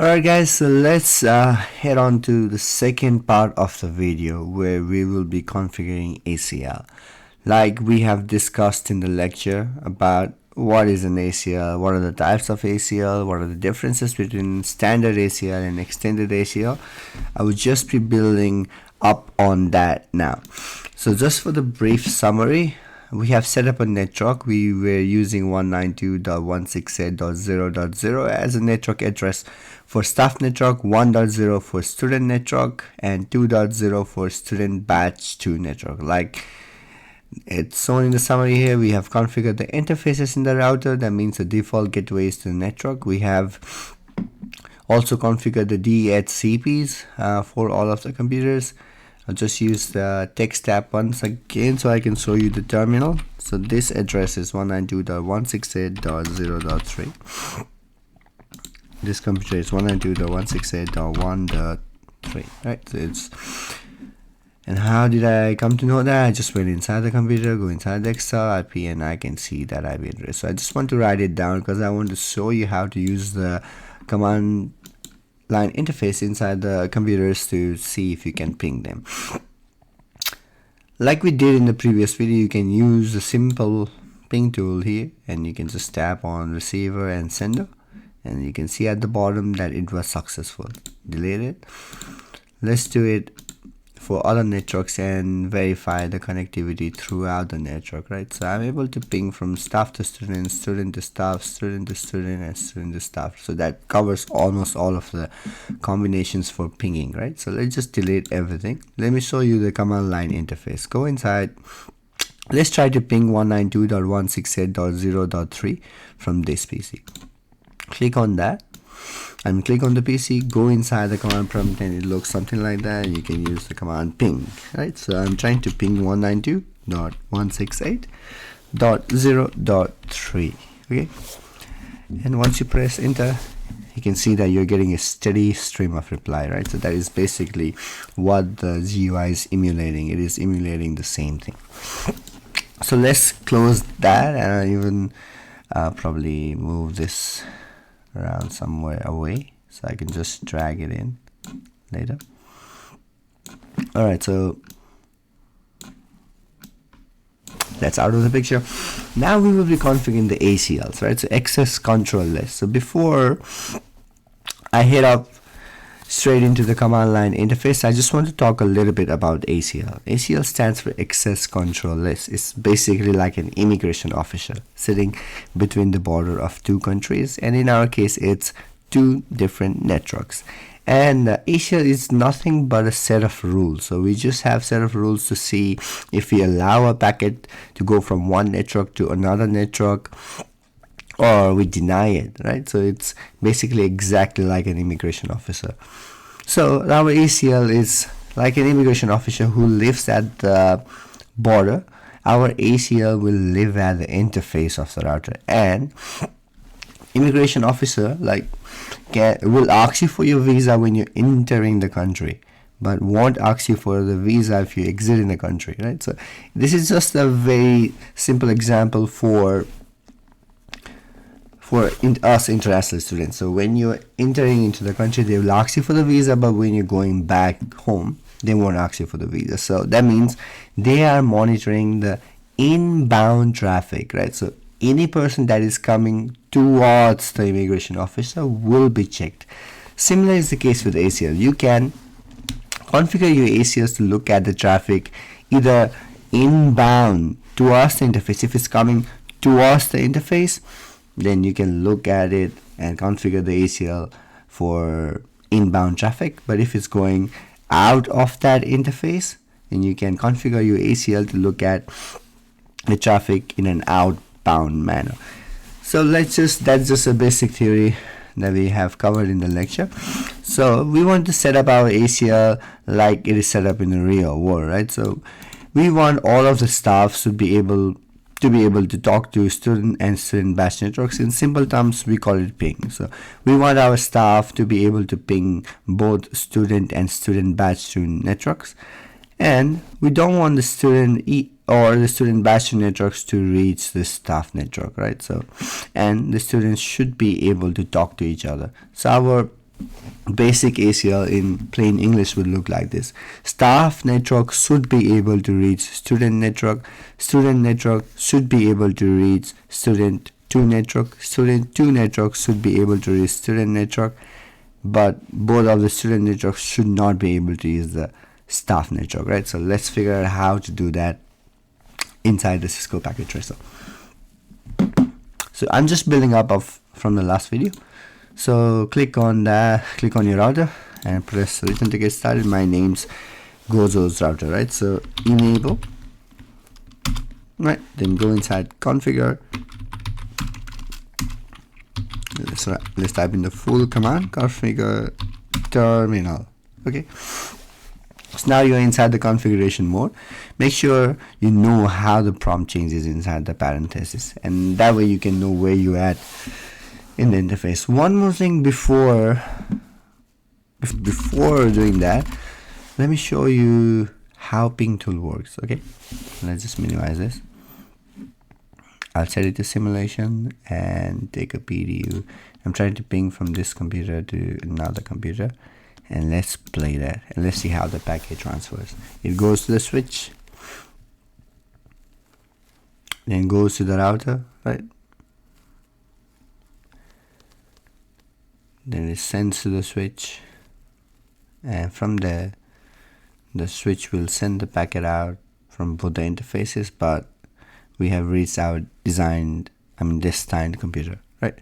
Alright guys, so let's head on to the second part of the video where we will be configuring ACL. Like we have discussed in the lecture about what is an ACL, what are the types of ACL, what are the differences between standard ACL and extended ACL. I will just be building up on that now. So just for the brief summary, we have set up a network. We were using 192.168.0.0 as a network address for staff network, 1.0 for student network, and 2.0 for student batch 2 network. Like it's shown in the summary here, we have configured the interfaces in the router. That means the default gateways to the network. We have also configured the DHCPs for all of the computers. I'll just use the text tab once again so I can show you the terminal. So this address is 192.168.0.3. This computer is 192.168.1.3, right? So it's, and how did I come to know that? I just went inside the computer, go inside the Excel IP, and I can see that IP address. So I just want to write it down because I want to show you how to use the command line interface inside the computers to see if you can ping them. Like we did in the previous video, you can use the simple ping tool here, and you can just tap on receiver and sender, and you can see at the bottom that it was successful. Delete it. Let's do it for other networks and verify the connectivity throughout the network, right? So I'm able to ping from staff to student, student to staff, student to student, and student to staff. So that covers almost all of the combinations for pinging, right? So let's just delete everything. Let me show you the command line interface. Go inside. Let's try to ping 192.168.0.3 from this PC. Click on that and click on the PC, go inside the command prompt, and it looks something like that. You can use the command ping, right? So I'm trying to ping 192.168.0.3, okay? And once you press enter, you can see that you're getting a steady stream of reply, right? So that is basically what the GUI is emulating. It is emulating the same thing. So let's close that, and I'll even probably move this around somewhere away so I can just drag it in later. Alright, so that's out of the picture. Now we will be configuring the ACLs, right? So access control list. So before I head up straight into the command line interface, I just want to talk a little bit about ACL. ACL stands for access control list. It's basically like an immigration officer sitting between the border of two countries, and in our case it's two different networks. And ACL is nothing but a set of rules. So we just have set of rules to see if we allow a packet to go from one network to another network, or we deny it, right? So it's basically exactly like an immigration officer. So our ACL is like an immigration officer who lives at the border. Our ACL will live at the interface of the router, and immigration officer will ask you for your visa when you're entering the country, but won't ask you for the visa if you exit in the country, right? So this is just a very simple example for us international students. So when you're entering into the country, they will ask you for the visa, but when you're going back home, they won't ask you for the visa. So that means they are monitoring the inbound traffic, right? So any person that is coming towards the immigration officer will be checked. Similar is the case with ACL. You can configure your ACLs to look at the traffic either inbound towards the interface. If it's coming towards the interface, then you can look at it and configure the ACL for inbound traffic. But if it's going out of that interface, then you can configure your ACL to look at the traffic in an outbound manner. So that's just a basic theory that we have covered in the lecture. So we want to set up our ACL like it is set up in the real world, right? So we want all of the staffs to be able to talk to student and student batch networks. In simple terms, we call it ping. So we want our staff to be able to ping both student and student batch networks, and we don't want the student or the student batch networks to reach the staff network, right? So, and the students should be able to talk to each other. So our basic ACL in plain English would look like this. Staff network should be able to reach student network. Student network should be able to reach student 2 network. Student 2 network should be able to reach student network, but both of the student networks should not be able to use the staff network, right? So let's figure out how to do that inside the Cisco Packet Tracer. So I'm just building up from the last video. So click on your router and press return to get started. My name's Gozo's router, right? So enable, right? Then go inside configure. Let's type in the full command, configure terminal. Okay. So now you're inside the configuration mode. Make sure you know how the prompt changes inside the parenthesis, and that way you can know where you're at in the interface. One more thing before doing that, let me show you how ping tool works. Okay, let's just minimize this. I'll set it to simulation and take a PDU. I'm trying to ping from this computer to another computer, and let's play that and let's see how the packet transfers. It goes to the switch, then goes to the router, right? Then it sends to the switch, and from there the switch will send the packet out from both the interfaces, but we have reached our destined computer, right?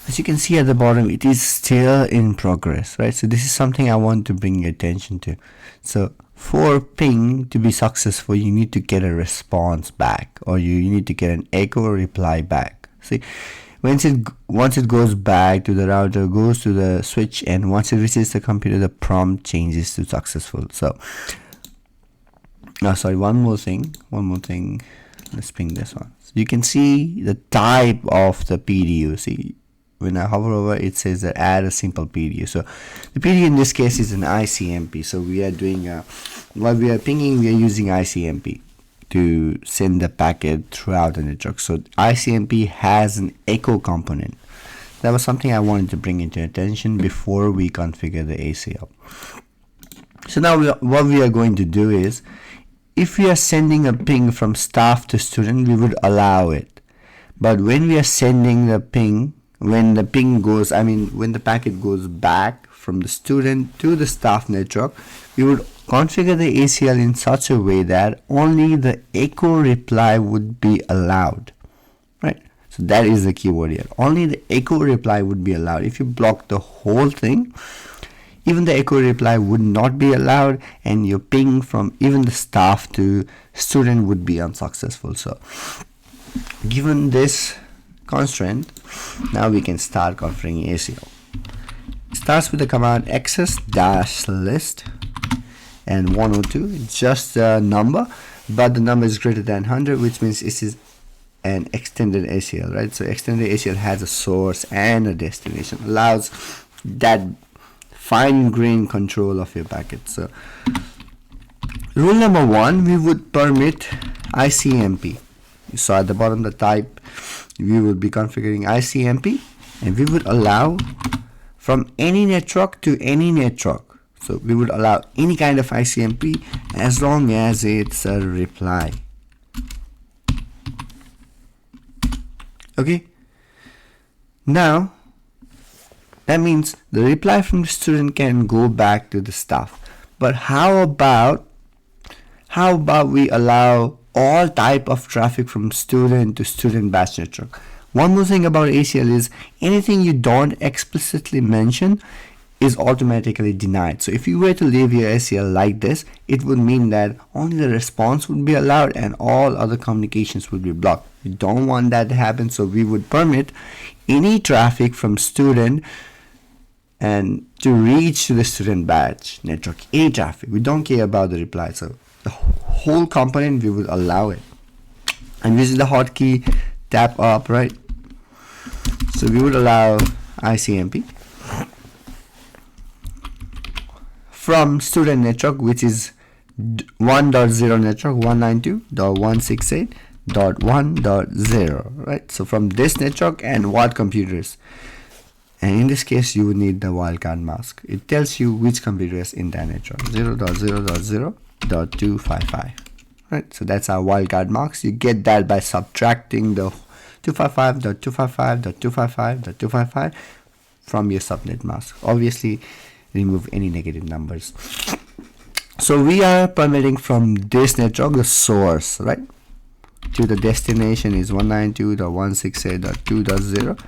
As you can see at the bottom, it is still in progress, right? So this is something I want to bring your attention to. So for ping to be successful, you need to get a response back, or you need to get an echo reply back. See, once it goes back to the router, goes to the switch, and once it reaches the computer, the prompt changes to successful. So one more thing. Let's ping this one. So you can see the type of the PDU. See, when I hover over, it says that add a simple PDU. So the PDU in this case is an ICMP. So we are doing while we are pinging, we are using ICMP to send the packet throughout the network. So ICMP has an echo component. That was something I wanted to bring into attention before we configure the ACL. So now what we are going to do is, if we are sending a ping from staff to student, we would allow it. But when we are sending the ping, when the packet goes back from the student to the staff network, we would configure the ACL in such a way that only the echo reply would be allowed, right? So that is the keyword here. Only the echo reply would be allowed. If you block the whole thing, even the echo reply would not be allowed, and your ping from even the staff to student would be unsuccessful. So given this constraint, now we can start configuring ACL. It starts with the command access-list and 102. It's just a number, but the number is greater than 100, which means this is an extended ACL, right? So extended ACL has a source and a destination, allows that fine-grained control of your packet. So rule number 1, we would permit ICMP. You saw at the bottom the type. We would be configuring ICMP, and we would allow from any network to any network. So we would allow any kind of ICMP as long as it's a reply. Okay. Now that means the reply from the student can go back to the staff. But how about we allow all type of traffic from student to student batch network? One more thing about ACL is anything you don't explicitly mention is automatically denied. So if you were to leave your ACL like this, it would mean that only the response would be allowed and all other communications would be blocked. We don't want that to happen, so we would permit any traffic from student and to reach to the student batch network, any traffic. We don't care about the reply. So the whole component, we would allow it. I'm using the hotkey tap up, right? So we would allow ICMP from student network, which is 1.0 network 192.168.1.0, right? So from this network and what computers, And in this case, you would need the wildcard mask. It tells you which computer is in that network, 0.0.0.255. Right, so that's our wildcard marks. You get that by subtracting the 255.255.255.255 from your subnet mask. Obviously, remove any negative numbers. So we are permitting from this network, the source, right, to the destination is 192.168.2.0,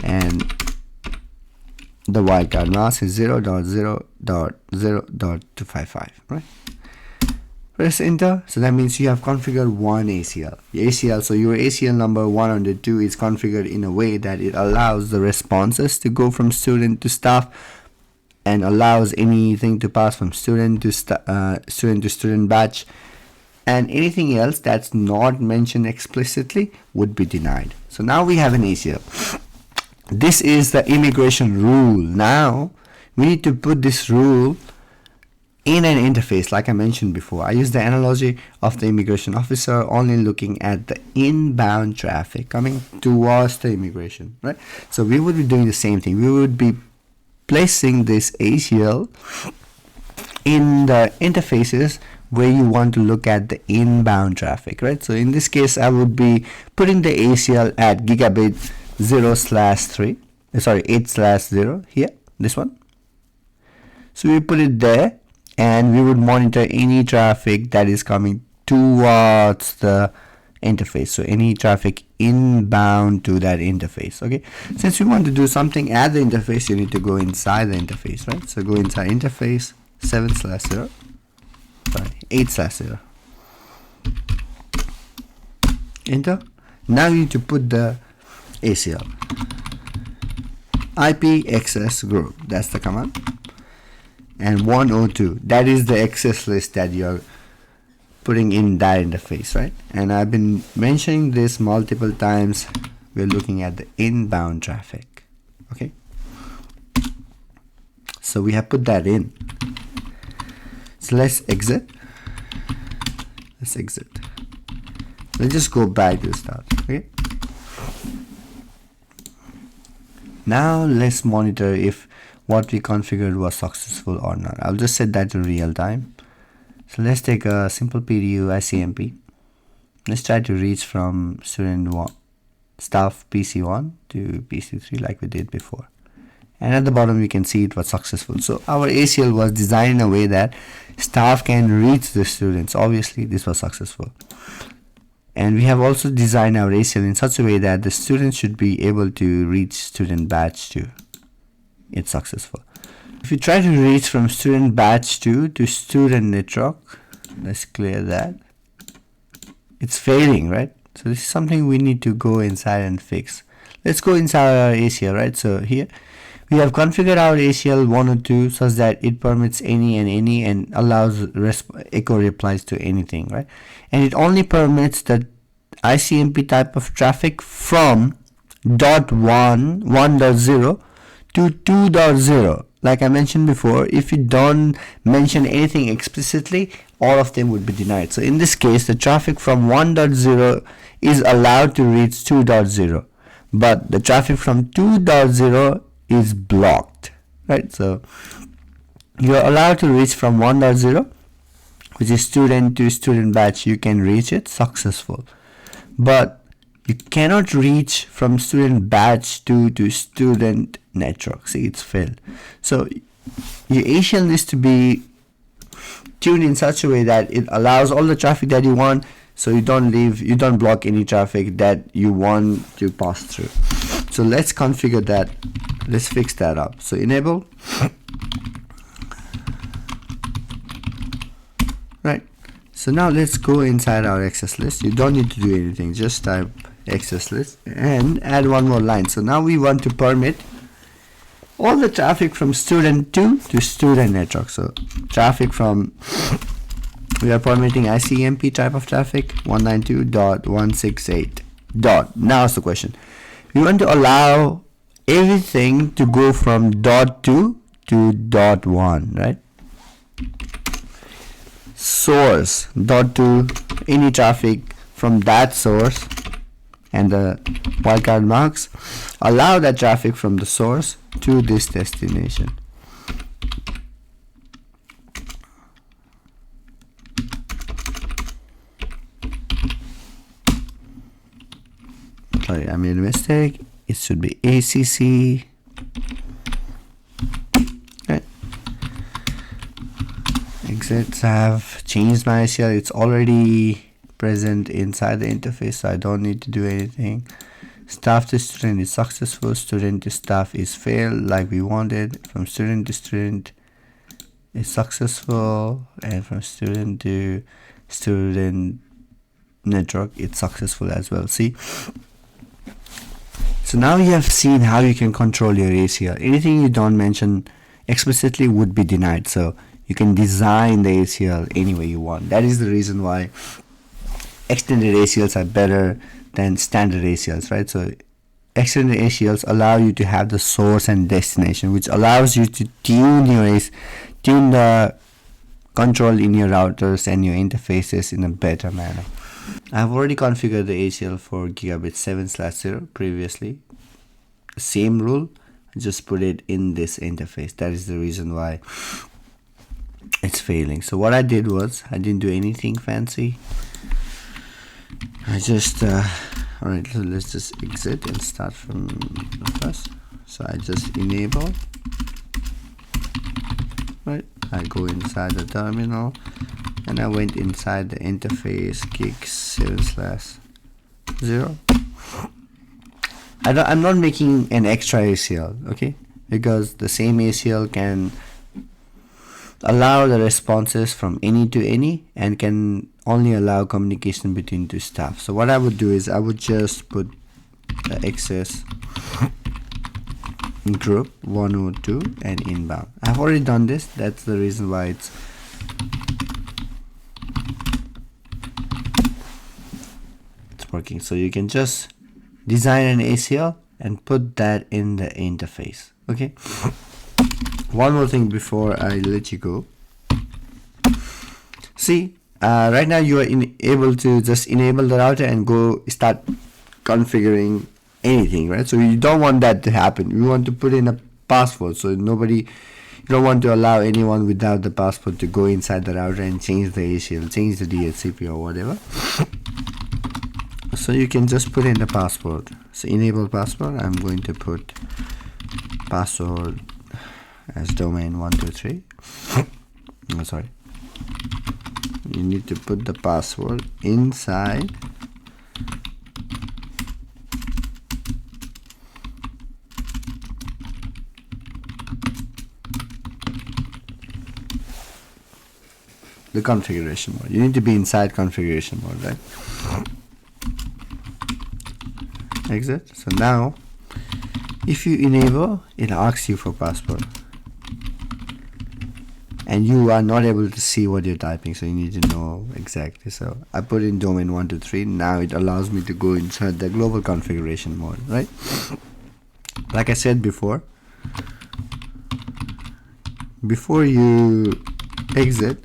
and the wildcard mask is 0.0.0.255, right? Press enter. So that means you have configured one ACL. So your ACL number 102 is configured in a way that it allows the responses to go from student to staff, and allows anything to pass from student to student batch, and anything else that's not mentioned explicitly would be denied. So now we have an ACL. This is the immigration rule. Now we need to put this rule in an interface. Like I mentioned before, I use the analogy of the immigration officer only looking at the inbound traffic coming towards the immigration, right? So we would be doing the same thing. We would be placing this ACL in the interfaces where you want to look at the inbound traffic, right? So in this case, I would be putting the ACL at gigabit 8/0 here, this one. So we put it there, and we would monitor any traffic that is coming towards the interface. So any traffic inbound to that interface. Okay, since we want to do something at the interface, you need to go inside the interface, right? So go inside interface 8/0. Enter. Now you need to put the ACL IP access group. That's the command. And 102. That is the access list that you're putting in that interface, right? And I've been mentioning this multiple times. We're looking at the inbound traffic. Okay, so we have put that in. So let's exit. Let's just go back to start. Okay, now let's monitor if what we configured was successful or not. I'll just set that to real time. So let's take a simple PDU ICMP. Let's try to reach from staff PC1 to PC3 like we did before. And at the bottom we can see it was successful. So our ACL was designed in a way that staff can reach the students. Obviously this was successful. And we have also designed our ACL in such a way that the students should be able to reach student batch 2. It's successful. If you try to reach from student batch 2 to student network, let's clear that. It's failing, right? So this is something we need to go inside and fix. Let's go inside our ACL, right? So here we have configured our ACL 102 such that it permits any and allows echo replies to anything, right? And it only permits the ICMP type of traffic from .1.0 to 2.0. Like I mentioned before, if you don't mention anything explicitly, all of them would be denied. So in this case, the traffic from 1.0 is allowed to reach 2.0, but the traffic from 2.0 is blocked, right? So you're allowed to reach from 1.0, which is student to student batch. You can reach it successful, but you cannot reach from student batch 2 to student network. See, it's failed. So your ACL needs to be tuned in such a way that it allows all the traffic that you want, so you don't block any traffic that you want to pass through. So let's configure that. Let's fix that up. So enable, right? So now let's go inside our access list. You don't need to do anything, just type access list and add one more line. So now we want to permit all the traffic from student 2 to student network. So traffic from, we are permitting ICMP type of traffic 192.168. Now is the question. We want to allow everything to go from .2 to .1, right? Source .2, any traffic from that source and the wildcard marks allow that traffic from the source to this destination. Sorry, I made a mistake. It should be ACC. Okay. Exits. I have changed my ACL. It's already present inside the interface, so I don't need to do anything. Staff to student is successful. Student to staff is failed, like we wanted. From student to student is successful, and from student to student network it's successful as well. See, so now you have seen how you can control your ACL. Anything you don't mention explicitly would be denied, so you can design the ACL any way you want. That is the reason why extended ACLs are better than standard ACLs, right? So extended ACLs allow you to have the source and destination, which allows you to tune the control in your routers and your interfaces in a better manner. I've already configured the ACL for gigabit 7/0 previously. Same rule, just put it in this interface. That is the reason why it's failing. So what I did was, I didn't do anything fancy. I just alright, so let's just exit and start from the first. So I just enable, right? I go inside the terminal and I went inside the interface gig 7/0. I'm not making an extra ACL, okay? Because the same ACL can allow the responses from any to any and can only allow communication between two staff. So what I would do is I would just put the access group 102 and inbound. I've already done this. That's the reason why it's working. So you can just design an ACL and put that in the interface. Okay. One more thing before I let you go. See, right now you are able to just enable the router and go start configuring anything, right? So you don't want that to happen. You want to put in a password, so you don't want to allow anyone without the password to go inside the router and change the ACL, change the DHCP or whatever. So you can just put in the password. So enable password. I'm going to put password as domain 123. Oh, sorry. You need to put the password inside the configuration mode. You need to be inside configuration mode, right? Exit. So now if you enable, it asks you for password and you are not able to see what you're typing, so you need to know exactly. So I put in domain 123. Now it allows me to go inside the global configuration mode, right? Like I said before you exit,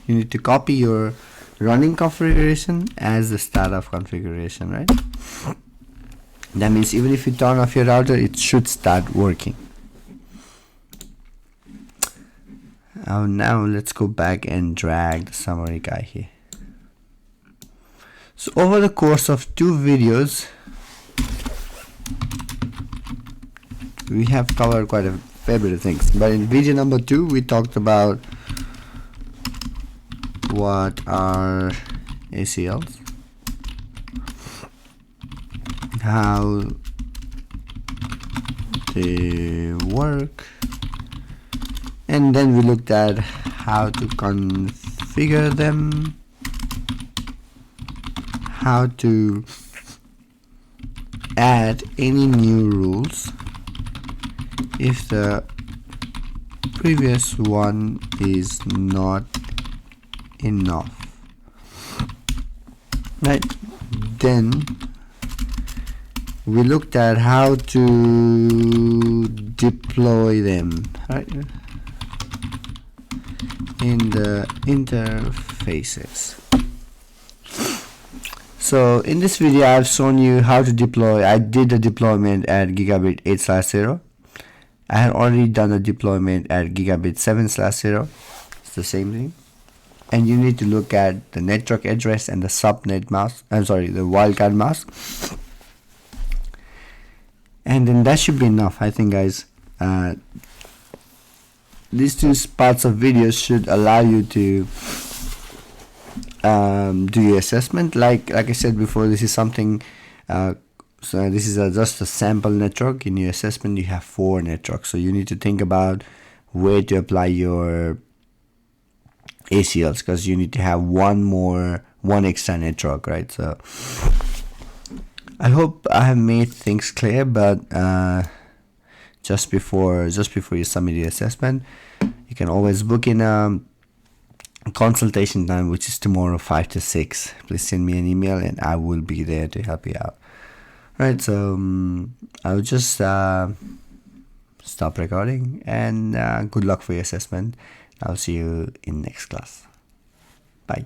you need to copy your running configuration as the startup configuration, right? That means even if you turn off your router, it should start working. Now let's go back and drag the summary guy here. So over the course of 2 videos, we have covered quite a fair bit of things, but in video number 2 we talked about what are ACLs, how they work, and then we looked at how to configure them, how to add any new rules if the previous one is not enough, right? Then we looked at how to deploy them, right, in the interfaces. So in this video I've shown you how to deploy. I did a deployment at gigabit 8/0. I had already done a deployment at gigabit 7/0. It's the same thing. And you need to look at the network address and the subnet mask. I'm sorry, the wildcard mask. And then that should be enough, I think, guys. These two parts of videos should allow you to do your assessment. Like I said before, this is something. So this is just a sample network. In your assessment, you have 4 networks, so you need to think about where to apply your ACLs, because you need to have one extra network, right? So I hope I have made things clear, but just before you submit your assessment, you can always book in a consultation time, which is tomorrow 5 to 6. Please send me an email and I will be there to help you out. Right, so I'll just stop recording, and good luck for your assessment. I'll see you in next class. Bye.